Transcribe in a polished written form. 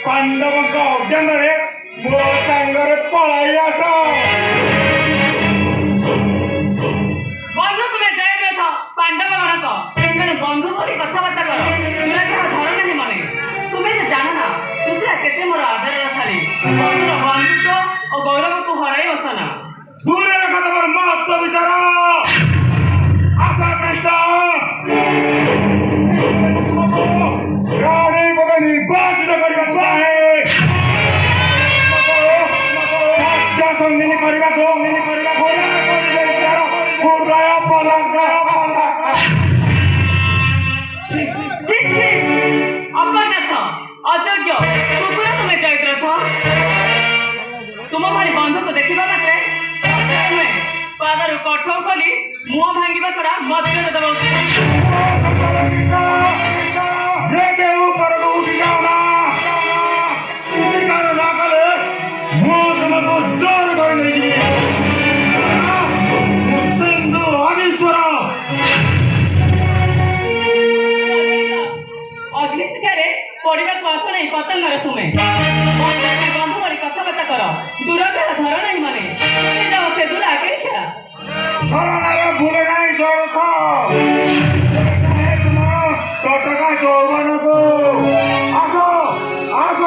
पांडवଙ୍କ ଅଜ୍ଞାନରେ ମୋ ସାଙ୍ଗରେ ପଳାଇ ଆସ। ବନ୍ଧୁ ତୁମେ ଜୟ ଦେଶ ପାଣ୍ଡବ ମାନଙ୍କ ତେଣୁ ବନ୍ଧୁ ଭଳି କଥାବାର୍ତ୍ତା କର। ତୁମେ ଯାହା ଧର ନାହିଁ ମନେ ତୁମେ ଯେ ଜାଣ ନା ତୁମେ କେତେ ମୋର ଆଦରର ଥାଳି ବନ୍ଧୁର ବନ୍ଧୁତ୍ୱ ଓ ଗୌରବକୁ ହରାଇ ବସନା। ଦୂରେ ରଖ ତମର ମହତ୍ଵ ବିଚାର। ଆଶା କୃଷ୍ଣ ରାଣୀ ମୋତେ ନିର୍ବାଚିତ କରିବାକୁ ଚାହେଁ। ସଙ୍ଗିନୀ କରିବାକୁ ଅପନାଥ ଅଯୋଗ୍ୟ କୁକୁର ତୁମେ ଜୟଦ୍ରଥ। ତୁମ ଭଳି ବନ୍ଧୁକୁ ଦେଖିବା ମାତ୍ରେ ତୁମେ ପାଦରୁ କଠଉ ଖୋଲି ମୁହଁ ଭାଙ୍ଗିବା ଛଡା ମର୍ଯ୍ୟାଦା ଦେବା ଉଚିତ। ଅଗ୍ନିଶିଖାରେ ପଡ଼ିବାକୁ ଆସ ନାହିଁ ପତଙ୍ଗର ତୁମେ। ବନ୍ଧୁ ଭଳି କଥାବାର୍ତ୍ତା କର। ଦୂର ଧର ନାହିଁ ମାନେ ଯାଅ ସେ ଦୂର ଆଗେଇ ଖେଳା। ଭୁଲେ ନାହିଁ ଟଟକା ଯୌବନକୁ ଆସ ଆସ।